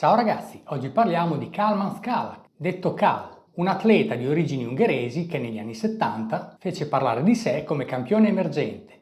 Ciao ragazzi, oggi parliamo di Kalman Skalak, detto Kal, un atleta di origini ungheresi che negli anni 70 fece parlare di sé come campione emergente.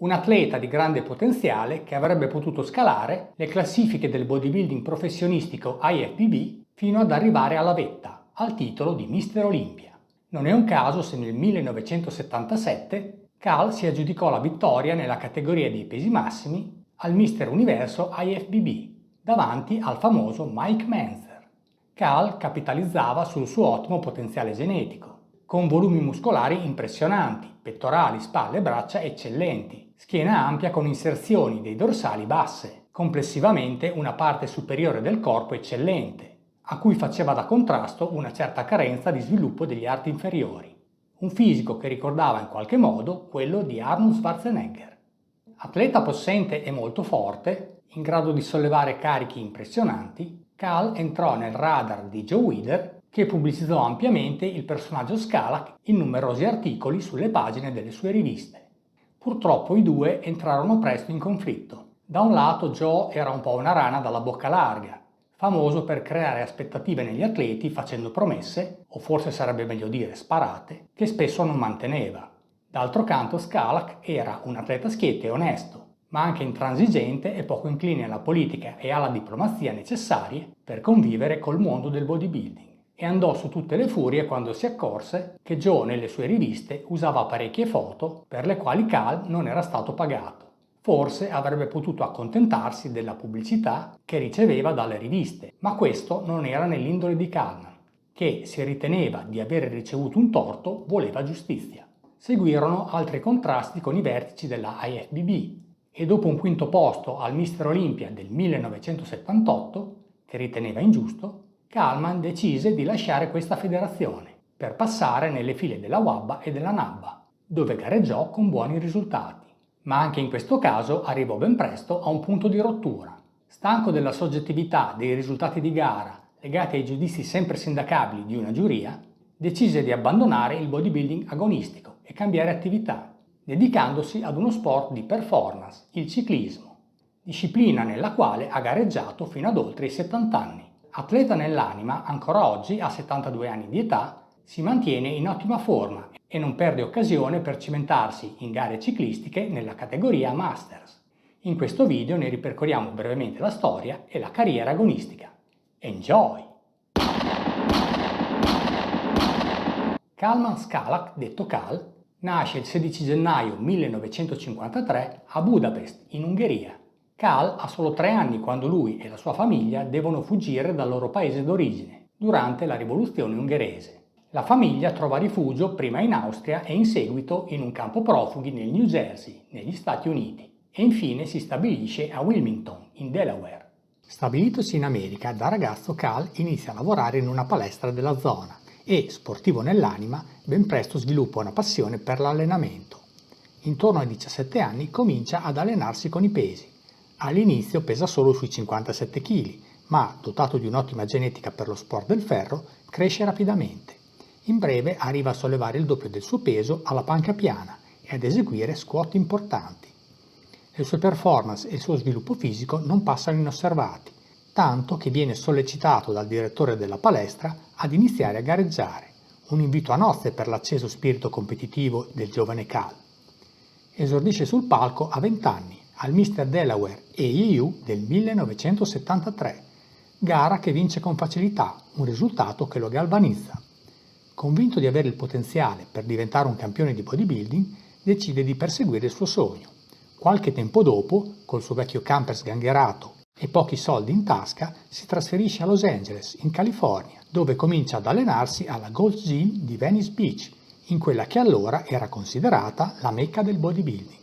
Un atleta di grande potenziale che avrebbe potuto scalare le classifiche del bodybuilding professionistico IFBB fino ad arrivare alla vetta, al titolo di Mister Olympia. Non è un caso se nel 1977 Kal si aggiudicò la vittoria nella categoria dei pesi massimi al Mister Universo IFBB, davanti al famoso Mike Menzer. Kal capitalizzava sul suo ottimo potenziale genetico, con volumi muscolari impressionanti, pettorali, spalle e braccia eccellenti, schiena ampia con inserzioni dei dorsali basse, complessivamente una parte superiore del corpo eccellente, a cui faceva da contrasto una certa carenza di sviluppo degli arti inferiori. Un fisico che ricordava in qualche modo quello di Arnold Schwarzenegger. Atleta possente e molto forte, in grado di sollevare carichi impressionanti, Kal entrò nel radar di Joe Weider, che pubblicizzò ampiamente il personaggio Skalak in numerosi articoli sulle pagine delle sue riviste. Purtroppo i due entrarono presto in conflitto. Da un lato Joe era un po' una rana dalla bocca larga, famoso per creare aspettative negli atleti facendo promesse, o forse sarebbe meglio dire sparate, che spesso non manteneva. D'altro canto Skalak era un atleta schietto e onesto, ma anche intransigente e poco incline alla politica e alla diplomazia necessarie per convivere col mondo del bodybuilding. E andò su tutte le furie quando si accorse che Joe nelle sue riviste usava parecchie foto per le quali Kal non era stato pagato. Forse avrebbe potuto accontentarsi della pubblicità che riceveva dalle riviste, ma questo non era nell'indole di Kalman, che, se riteneva di aver ricevuto un torto, voleva giustizia. Seguirono altri contrasti con i vertici della IFBB e dopo un quinto posto al Mister Olympia del 1978, che riteneva ingiusto, Kalman decise di lasciare questa federazione per passare nelle file della WABA e della NABBA, dove gareggiò con buoni risultati. Ma anche in questo caso arrivò ben presto a un punto di rottura. Stanco della soggettività dei risultati di gara legati ai giudizi sempre sindacabili di una giuria, decise di abbandonare il bodybuilding agonistico e cambiare attività, dedicandosi ad uno sport di performance, il ciclismo, disciplina nella quale ha gareggiato fino ad oltre i 70 anni. Atleta nell'anima, ancora oggi, a 72 anni di età, si mantiene in ottima forma e non perde occasione per cimentarsi in gare ciclistiche nella categoria Masters. In questo video ne ripercorriamo brevemente la storia e la carriera agonistica. Enjoy! Kalman Skalak, detto Kal, nasce il 16 gennaio 1953 a Budapest, in Ungheria. Kal ha solo 3 anni quando lui e la sua famiglia devono fuggire dal loro paese d'origine, durante la rivoluzione ungherese. La famiglia trova rifugio prima in Austria e in seguito in un campo profughi nel New Jersey, negli Stati Uniti, e infine si stabilisce a Wilmington, in Delaware. Stabilitosi in America, da ragazzo Kal inizia a lavorare in una palestra della zona e, sportivo nell'anima, ben presto sviluppa una passione per l'allenamento. Intorno ai 17 anni comincia ad allenarsi con i pesi. All'inizio pesa solo sui 57 kg, ma, dotato di un'ottima genetica per lo sport del ferro, cresce rapidamente. In breve arriva a sollevare il doppio del suo peso alla panca piana e ad eseguire squat importanti. Le sue performance e il suo sviluppo fisico non passano inosservati, tanto che viene sollecitato dal direttore della palestra ad iniziare a gareggiare, un invito a nozze per l'acceso spirito competitivo del giovane Kal. Esordisce sul palco a 20 anni, al Mister Delaware AAU del 1973, gara che vince con facilità, un risultato che lo galvanizza. Convinto di avere il potenziale per diventare un campione di bodybuilding, decide di perseguire il suo sogno. Qualche tempo dopo, col suo vecchio camper sgangherato e pochi soldi in tasca, si trasferisce a Los Angeles, in California, dove comincia ad allenarsi alla Gold's Gym di Venice Beach, in quella che allora era considerata la mecca del bodybuilding.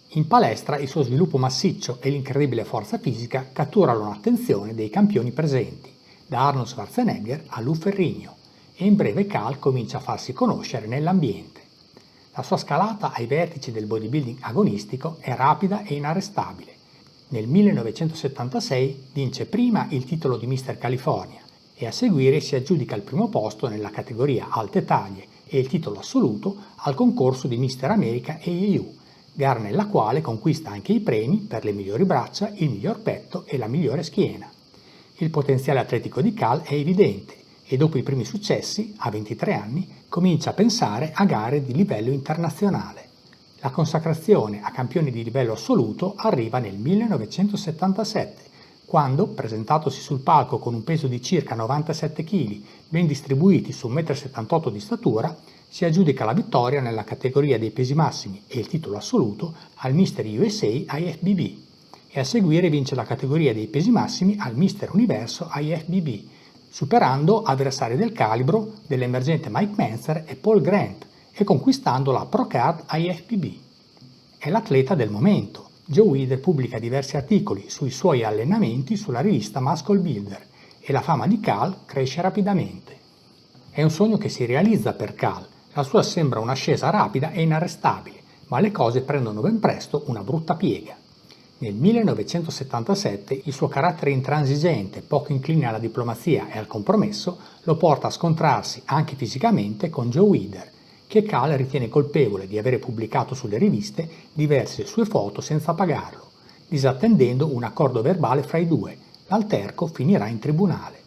In palestra il suo sviluppo massiccio e l'incredibile forza fisica catturano l'attenzione dei campioni presenti, da Arnold Schwarzenegger a Lou Ferrigno, e in breve Kal comincia a farsi conoscere nell'ambiente. La sua scalata ai vertici del bodybuilding agonistico è rapida e inarrestabile. Nel 1976 vince prima il titolo di Mister California e a seguire si aggiudica il primo posto nella categoria alte taglie e il titolo assoluto al concorso di Mister America AAU, gara nella quale conquista anche i premi per le migliori braccia, il miglior petto e la migliore schiena. Il potenziale atletico di Cal è evidente e dopo i primi successi, a 23 anni, comincia a pensare a gare di livello internazionale. La consacrazione a campione di livello assoluto arriva nel 1977, quando, presentatosi sul palco con un peso di circa 97 kg, ben distribuiti su 1,78 m di statura, si aggiudica la vittoria nella categoria dei pesi massimi e il titolo assoluto al Mister USA IFBB e a seguire vince la categoria dei pesi massimi al Mister Universo IFBB, superando avversari del calibro dell'emergente Mike Mentzer e Paul Grant e conquistando la Pro Card IFBB. È l'atleta del momento. Joe Weider pubblica diversi articoli sui suoi allenamenti sulla rivista Muscle Builder e la fama di Cal cresce rapidamente. È un sogno che si realizza per Cal, la sua sembra un'ascesa rapida e inarrestabile, ma le cose prendono ben presto una brutta piega. Nel 1977 il suo carattere intransigente, poco incline alla diplomazia e al compromesso, lo porta a scontrarsi anche fisicamente con Joe Weider, che Cal ritiene colpevole di avere pubblicato sulle riviste diverse sue foto senza pagarlo, disattendendo un accordo verbale fra i due. L'alterco finirà in tribunale.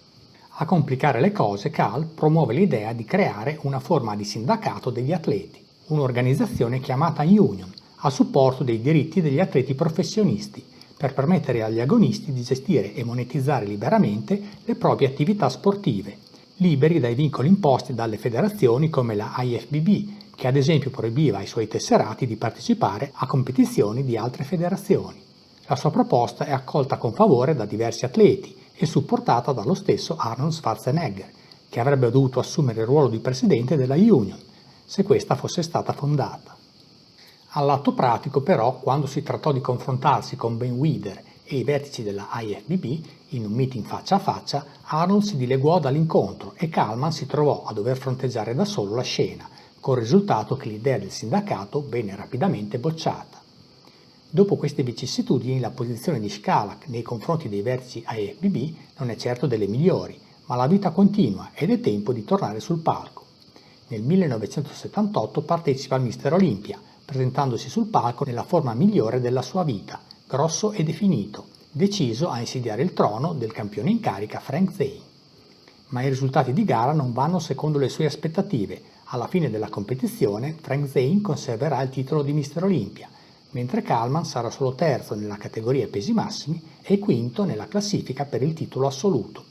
A complicare le cose, Cal promuove l'idea di creare una forma di sindacato degli atleti, un'organizzazione chiamata Union, a supporto dei diritti degli atleti professionisti, per permettere agli agonisti di gestire e monetizzare liberamente le proprie attività sportive, liberi dai vincoli imposti dalle federazioni come la IFBB, che ad esempio proibiva ai suoi tesserati di partecipare a competizioni di altre federazioni. La sua proposta è accolta con favore da diversi atleti e supportata dallo stesso Arnold Schwarzenegger, che avrebbe dovuto assumere il ruolo di presidente della Union, se questa fosse stata fondata. All'atto pratico, però, quando si trattò di confrontarsi con Ben Weider e i vertici della IFBB in un meeting faccia a faccia, Arnold si dileguò dall'incontro e Kalman si trovò a dover fronteggiare da solo la scena, col risultato che l'idea del sindacato venne rapidamente bocciata. Dopo queste vicissitudini, la posizione di Scalak nei confronti dei vertici IFBB non è certo delle migliori, ma la vita continua ed è tempo di tornare sul palco. Nel 1978 partecipa al Mister Olympia, presentandosi sul palco nella forma migliore della sua vita, grosso e definito, deciso a insidiare il trono del campione in carica Frank Zane. Ma i risultati di gara non vanno secondo le sue aspettative. Alla fine della competizione Frank Zane conserverà il titolo di Mister Olympia, mentre Kalman sarà solo terzo nella categoria pesi massimi e quinto nella classifica per il titolo assoluto.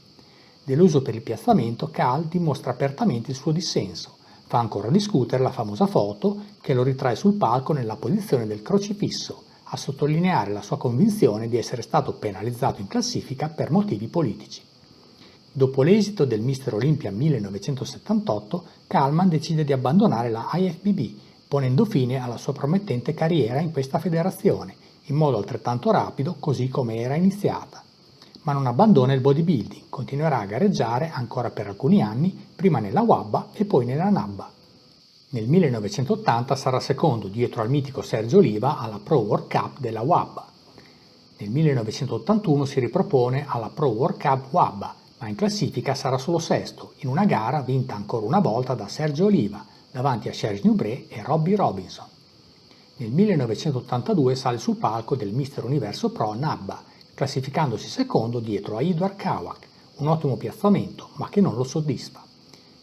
Deluso per il piazzamento, Cal dimostra apertamente il suo dissenso. Fa ancora discutere la famosa foto che lo ritrae sul palco nella posizione del crocifisso, a sottolineare la sua convinzione di essere stato penalizzato in classifica per motivi politici. Dopo l'esito del Mister Olympia 1978, Kalman decide di abbandonare la IFBB, ponendo fine alla sua promettente carriera in questa federazione, in modo altrettanto rapido così come era iniziata. Ma non abbandona il bodybuilding, continuerà a gareggiare ancora per alcuni anni, prima nella WABA e poi nella NABBA. Nel 1980 sarà secondo dietro al mitico Sergio Oliva alla Pro World Cup della WABA. Nel 1981 si ripropone alla Pro World Cup WABA, ma in classifica sarà solo sesto, in una gara vinta ancora una volta da Sergio Oliva, davanti a Serge Nubret e Robbie Robinson. Nel 1982 sale sul palco del Mister Universo Pro NABBA, classificandosi secondo dietro a Edward Kawak, un ottimo piazzamento, ma che non lo soddisfa.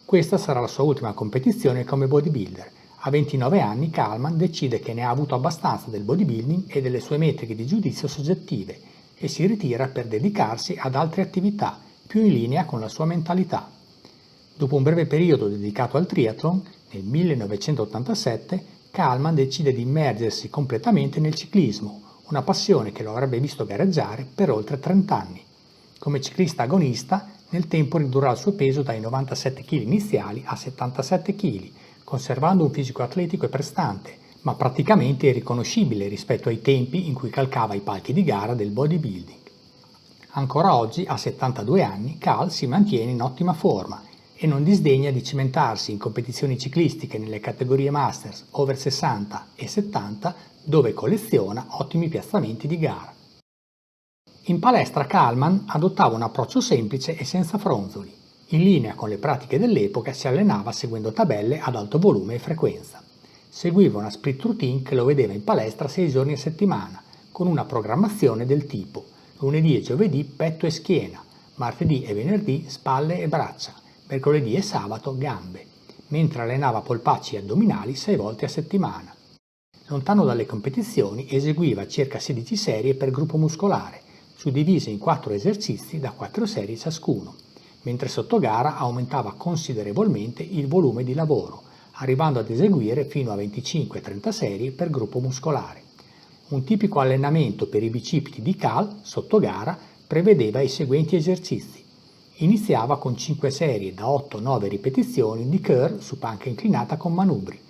Questa sarà la sua ultima competizione come bodybuilder. A 29 anni Kalman decide che ne ha avuto abbastanza del bodybuilding e delle sue metriche di giudizio soggettive e si ritira per dedicarsi ad altre attività, più in linea con la sua mentalità. Dopo un breve periodo dedicato al triathlon, nel 1987 Kalman decide di immergersi completamente nel ciclismo, una passione che lo avrebbe visto gareggiare per oltre 30 anni. Come ciclista agonista, nel tempo ridurrà il suo peso dai 97 kg iniziali a 77 kg, conservando un fisico atletico e prestante, ma praticamente irriconoscibile rispetto ai tempi in cui calcava i palchi di gara del bodybuilding. Ancora oggi, a 72 anni, Cal si mantiene in ottima forma e non disdegna di cimentarsi in competizioni ciclistiche nelle categorie Masters, Over 60 e 70, dove colleziona ottimi piazzamenti di gara. In palestra Kalman adottava un approccio semplice e senza fronzoli. In linea con le pratiche dell'epoca si allenava seguendo tabelle ad alto volume e frequenza. Seguiva una split routine che lo vedeva in palestra 6 giorni a settimana, con una programmazione del tipo lunedì e giovedì petto e schiena, martedì e venerdì spalle e braccia, mercoledì e sabato gambe, mentre allenava polpacci e addominali 6 volte a settimana. Lontano dalle competizioni eseguiva circa 16 serie per gruppo muscolare, suddivise in 4 esercizi da 4 serie ciascuno, mentre sotto gara aumentava considerevolmente il volume di lavoro, arrivando ad eseguire fino a 25-30 serie per gruppo muscolare. Un tipico allenamento per i bicipiti di Cal, sotto gara, prevedeva i seguenti esercizi. Iniziava con 5 serie da 8-9 ripetizioni di curl su panca inclinata con manubri.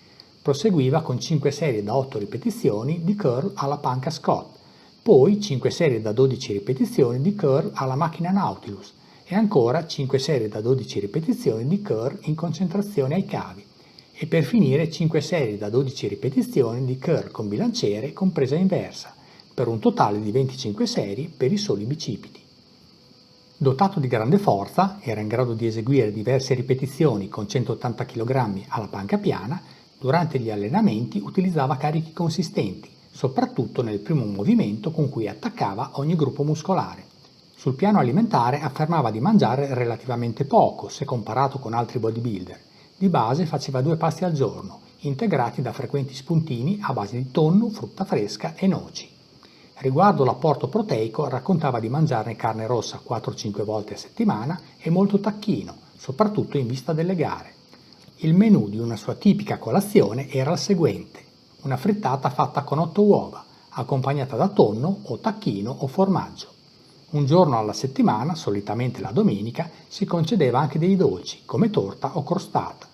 Proseguiva con 5 serie da 8 ripetizioni di curl alla panca Scott, poi 5 serie da 12 ripetizioni di curl alla macchina Nautilus e ancora 5 serie da 12 ripetizioni di curl in concentrazione ai cavi e per finire 5 serie da 12 ripetizioni di curl con bilanciere con presa inversa, per un totale di 25 serie per i soli bicipiti. Dotato di grande forza, era in grado di eseguire diverse ripetizioni con 180 kg alla panca piana. Durante gli allenamenti utilizzava carichi consistenti, soprattutto nel primo movimento con cui attaccava ogni gruppo muscolare. Sul piano alimentare affermava di mangiare relativamente poco se comparato con altri bodybuilder. Di base faceva 2 pasti al giorno, integrati da frequenti spuntini a base di tonno, frutta fresca e noci. Riguardo l'apporto proteico raccontava di mangiare carne rossa 4-5 volte a settimana e molto tacchino, soprattutto in vista delle gare. Il menù di una sua tipica colazione era il seguente: una frittata fatta con 8 uova, accompagnata da tonno o tacchino o formaggio. Un giorno alla settimana, solitamente la domenica, si concedeva anche dei dolci, come torta o crostata.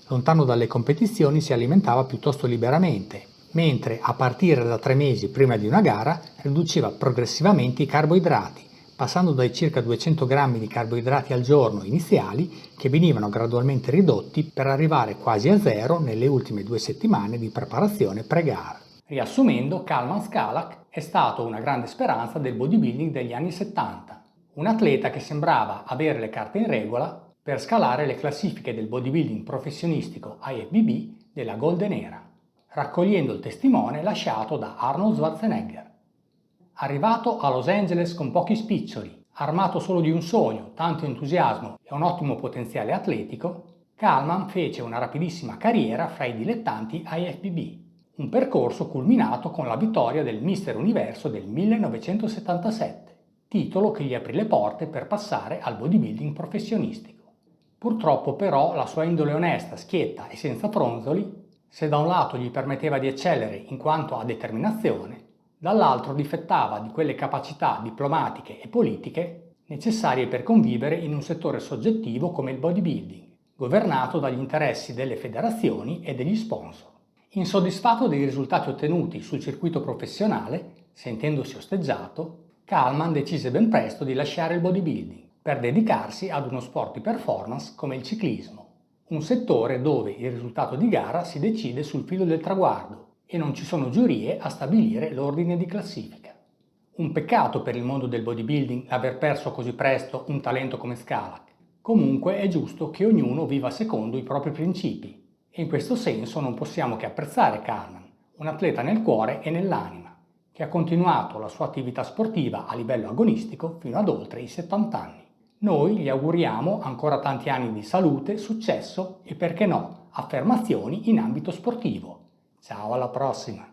Lontano dalle competizioni si alimentava piuttosto liberamente, mentre a partire da 3 mesi prima di una gara riduceva progressivamente i carboidrati, passando dai circa 200 grammi di carboidrati al giorno iniziali, che venivano gradualmente ridotti per arrivare quasi a zero nelle ultime 2 settimane di preparazione pre-gara. Riassumendo, Kalman Skalak è stato una grande speranza del bodybuilding degli anni 70, un atleta che sembrava avere le carte in regola per scalare le classifiche del bodybuilding professionistico IFBB della Golden Era, raccogliendo il testimone lasciato da Arnold Schwarzenegger. Arrivato a Los Angeles con pochi spiccioli, armato solo di un sogno, tanto entusiasmo e un ottimo potenziale atletico, Kalman fece una rapidissima carriera fra i dilettanti IFBB, un percorso culminato con la vittoria del Mister Universo del 1977, titolo che gli aprì le porte per passare al bodybuilding professionistico. Purtroppo però la sua indole onesta, schietta e senza fronzoli, se da un lato gli permetteva di eccellere in quanto a determinazione, dall'altro difettava di quelle capacità diplomatiche e politiche necessarie per convivere in un settore soggettivo come il bodybuilding, governato dagli interessi delle federazioni e degli sponsor. Insoddisfatto dei risultati ottenuti sul circuito professionale, sentendosi osteggiato, Kalman decise ben presto di lasciare il bodybuilding per dedicarsi ad uno sport di performance come il ciclismo, un settore dove il risultato di gara si decide sul filo del traguardo e non ci sono giurie a stabilire l'ordine di classifica. Un peccato per il mondo del bodybuilding aver perso così presto un talento come Skalak. Comunque è giusto che ognuno viva secondo i propri principi e in questo senso non possiamo che apprezzare Kalman, un atleta nel cuore e nell'anima, che ha continuato la sua attività sportiva a livello agonistico fino ad oltre i 70 anni. Noi gli auguriamo ancora tanti anni di salute, successo e, perché no, affermazioni in ambito sportivo. Ciao, alla prossima!